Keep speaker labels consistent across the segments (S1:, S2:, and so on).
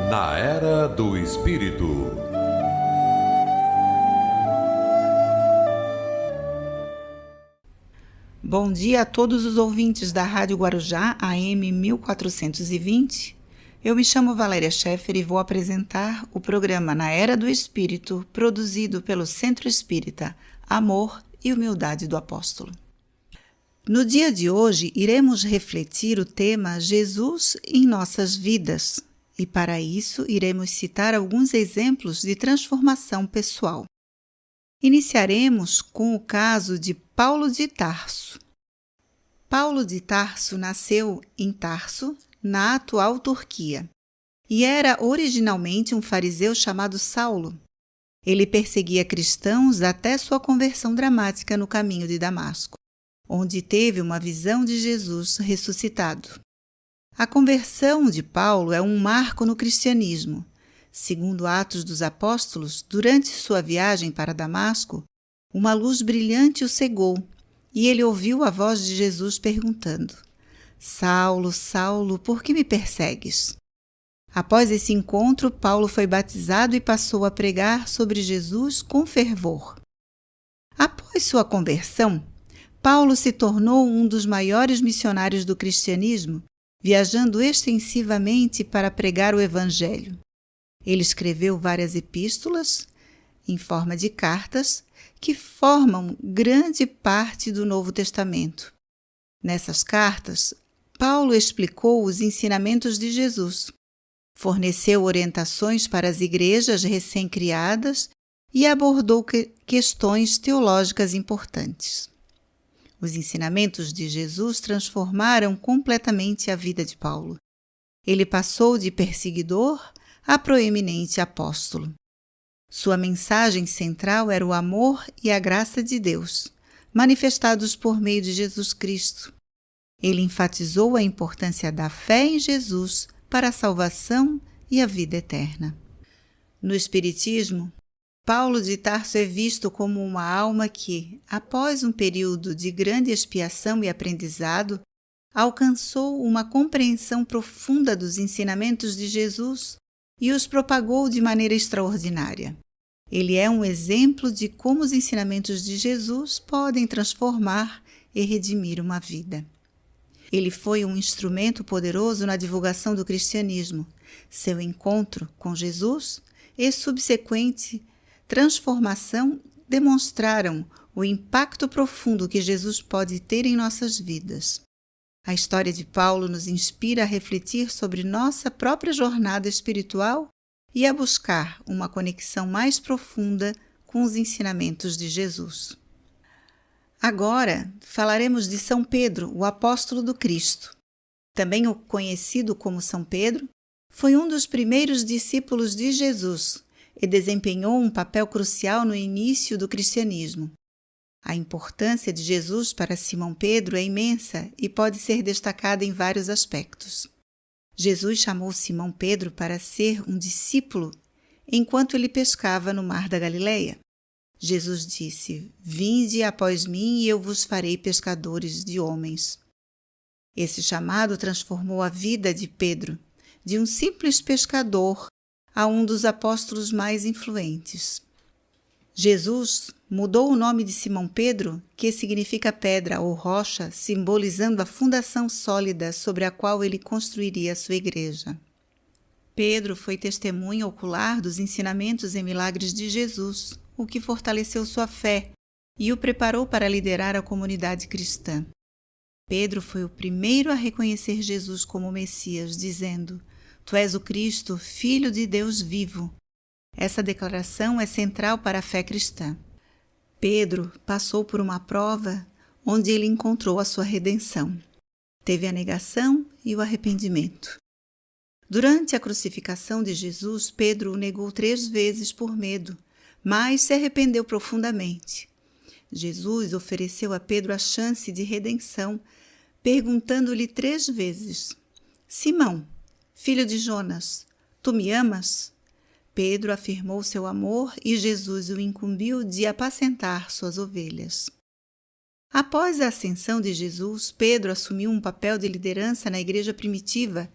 S1: Na Era do Espírito.
S2: Bom dia a todos os ouvintes da Rádio Guarujá, AM 1420. Eu me chamo Valéria Scheffer e vou apresentar o programa Na Era do Espírito, produzido pelo Centro Espírita Amor e Humildade do Apóstolo. No dia de hoje, iremos refletir o tema Jesus em nossas vidas, e para isso iremos citar alguns exemplos de transformação pessoal. Iniciaremos com o caso de Paulo de Tarso. Paulo de Tarso nasceu em Tarso, na atual Turquia, e era originalmente um fariseu chamado Saulo. Ele perseguia cristãos até sua conversão dramática no caminho de Damasco, onde teve uma visão de Jesus ressuscitado. A conversão de Paulo é um marco no cristianismo. Segundo Atos dos Apóstolos, durante sua viagem para Damasco, uma luz brilhante o cegou, e ele ouviu a voz de Jesus perguntando: Saulo, Saulo, por que me persegues? Após esse encontro, Paulo foi batizado e passou a pregar sobre Jesus com fervor. Após sua conversão, Paulo se tornou um dos maiores missionários do cristianismo, viajando extensivamente para pregar o Evangelho. Ele escreveu várias epístolas, em forma de cartas, que formam grande parte do Novo Testamento. Nessas cartas, Paulo explicou os ensinamentos de Jesus, forneceu orientações para as igrejas recém-criadas e abordou questões teológicas importantes. Os ensinamentos de Jesus transformaram completamente a vida de Paulo. Ele passou de perseguidor a proeminente apóstolo. Sua mensagem central era o amor e a graça de Deus, manifestados por meio de Jesus Cristo. Ele enfatizou a importância da fé em Jesus para a salvação e a vida eterna. No Espiritismo, Paulo de Tarso é visto como uma alma que, após um período de grande expiação e aprendizado, alcançou uma compreensão profunda dos ensinamentos de Jesus e os propagou de maneira extraordinária. Ele é um exemplo de como os ensinamentos de Jesus podem transformar e redimir uma vida. Ele foi um instrumento poderoso na divulgação do cristianismo. Seu encontro com Jesus e subsequente transformação demonstraram o impacto profundo que Jesus pode ter em nossas vidas. A história de Paulo nos inspira a refletir sobre nossa própria jornada espiritual e a buscar uma conexão mais profunda com os ensinamentos de Jesus. Agora falaremos de São Pedro, o apóstolo do Cristo. Também o conhecido como São Pedro, foi um dos primeiros discípulos de Jesus e desempenhou um papel crucial no início do cristianismo. A importância de Jesus para Simão Pedro é imensa e pode ser destacada em vários aspectos. Jesus chamou Simão Pedro para ser um discípulo enquanto ele pescava no mar da Galileia. Jesus disse: Vinde após mim e eu vos farei pescadores de homens. Esse chamado transformou a vida de Pedro, de um simples pescador a um dos apóstolos mais influentes. Jesus mudou o nome de Simão Pedro, que significa pedra ou rocha, simbolizando a fundação sólida sobre a qual ele construiria a sua igreja. Pedro foi testemunha ocular dos ensinamentos e milagres de Jesus, o que fortaleceu sua fé e o preparou para liderar a comunidade cristã. Pedro foi o primeiro a reconhecer Jesus como Messias, dizendo: Tu és o Cristo, Filho de Deus vivo. Essa declaração é central para a fé cristã. Pedro passou por uma prova onde ele encontrou a sua redenção. Teve a negação e o arrependimento. Durante a crucificação de Jesus, Pedro o negou 3 vezes por medo, mas se arrependeu profundamente. Jesus ofereceu a Pedro a chance de redenção, perguntando-lhe 3 vezes: Simão, filho de Jonas, tu me amas? Pedro afirmou seu amor e Jesus o incumbiu de apacentar suas ovelhas. Após a ascensão de Jesus, Pedro assumiu um papel de liderança na igreja primitiva,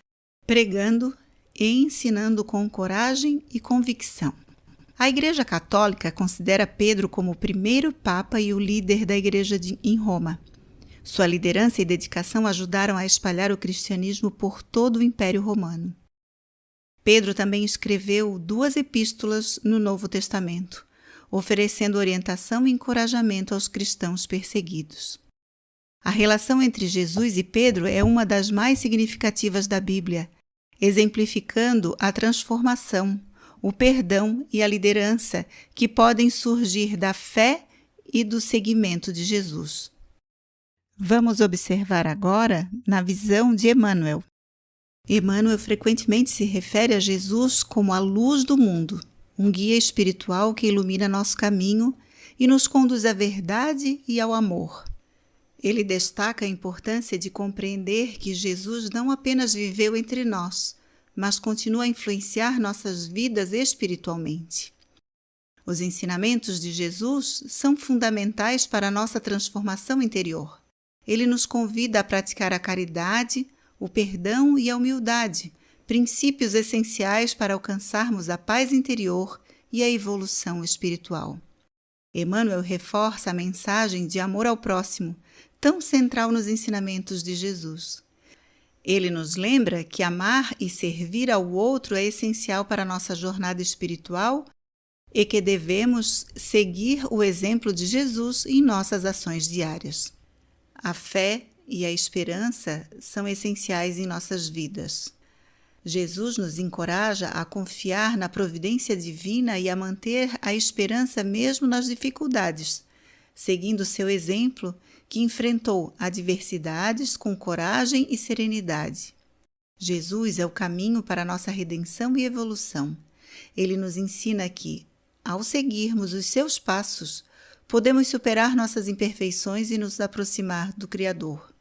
S2: pregando e ensinando com coragem e convicção. A Igreja Católica considera Pedro como o primeiro Papa e o líder da Igreja em Roma. Sua liderança e dedicação ajudaram a espalhar o cristianismo por todo o Império Romano. Pedro também escreveu 2 epístolas no Novo Testamento, oferecendo orientação e encorajamento aos cristãos perseguidos. A relação entre Jesus e Pedro é uma das mais significativas da Bíblia, exemplificando a transformação, o perdão e a liderança que podem surgir da fé e do seguimento de Jesus. Vamos observar agora na visão de Emmanuel. Emmanuel frequentemente se refere a Jesus como a luz do mundo, um guia espiritual que ilumina nosso caminho e nos conduz à verdade e ao amor. Ele destaca a importância de compreender que Jesus não apenas viveu entre nós, mas continua a influenciar nossas vidas espiritualmente. Os ensinamentos de Jesus são fundamentais para a nossa transformação interior. Ele nos convida a praticar a caridade, o perdão e a humildade, princípios essenciais para alcançarmos a paz interior e a evolução espiritual. Emmanuel reforça a mensagem de amor ao próximo, tão central nos ensinamentos de Jesus. Ele nos lembra que amar e servir ao outro é essencial para a nossa jornada espiritual e que devemos seguir o exemplo de Jesus em nossas ações diárias. A fé e a esperança são essenciais em nossas vidas. Jesus nos encoraja a confiar na providência divina e a manter a esperança mesmo nas dificuldades, seguindo seu exemplo que enfrentou adversidades com coragem e serenidade. Jesus é o caminho para a nossa redenção e evolução. Ele nos ensina que, ao seguirmos os seus passos, podemos superar nossas imperfeições e nos aproximar do Criador.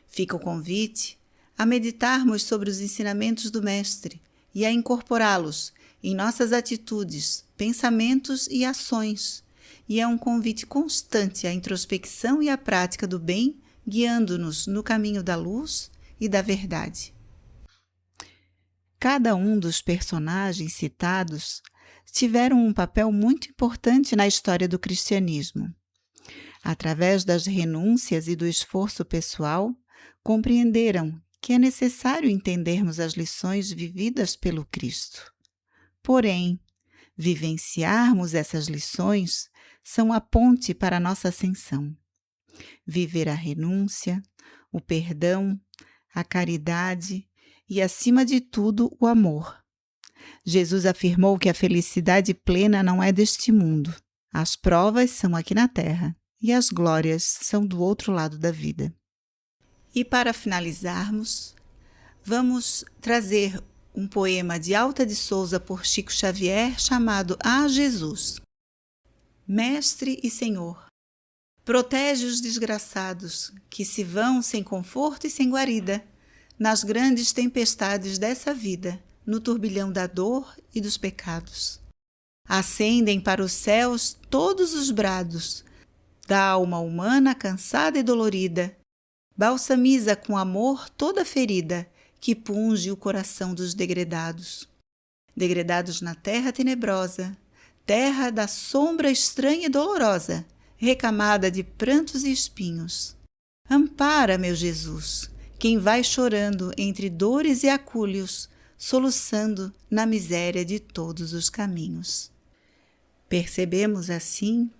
S2: Fica o convite a meditarmos sobre os ensinamentos do Mestre e a incorporá-los em nossas atitudes, pensamentos e ações. E é um convite constante à introspecção e à prática do bem, guiando-nos no caminho da luz e da verdade. Cada um dos personagens citados tiveram um papel muito importante na história do cristianismo. Através das renúncias e do esforço pessoal, compreenderam que é necessário entendermos as lições vividas pelo Cristo. Porém, vivenciarmos essas lições são a ponte para a nossa ascensão. Viver a renúncia, o perdão, a caridade e, acima de tudo, o amor. Jesus afirmou que a felicidade plena não é deste mundo. As provas são aqui na terra e as glórias são do outro lado da vida. E para finalizarmos, vamos trazer um poema de Alta de Souza por Chico Xavier chamado A Jesus. Mestre e Senhor, protege os desgraçados que se vão sem conforto e sem guarida, nas grandes tempestades dessa vida, no turbilhão da dor e dos pecados. Ascendem para os céus todos os brados da alma humana cansada e dolorida, balsamiza com amor toda ferida que punge o coração dos degredados. Degredados na terra tenebrosa, terra da sombra estranha e dolorosa, recamada de prantos e espinhos. Ampara, meu Jesus, quem vai chorando entre dores e acúlios, soluçando na miséria de todos os caminhos. Percebemos assim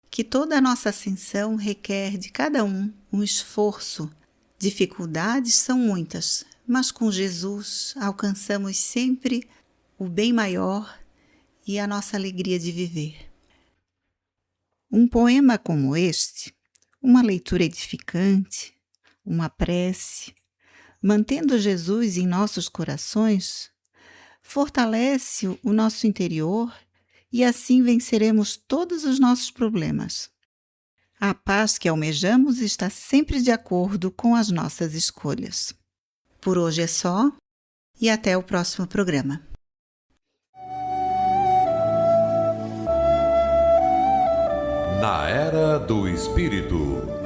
S2: que toda a nossa ascensão requer de cada um esforço. Dificuldades são muitas, mas com Jesus alcançamos sempre o bem maior e a nossa alegria de viver. Um poema como este, uma leitura edificante, uma prece, mantendo Jesus em nossos corações, fortalece o nosso interior e assim venceremos todos os nossos problemas. A paz que almejamos está sempre de acordo com as nossas escolhas. Por hoje é só e até o próximo programa.
S1: Na Era do Espírito.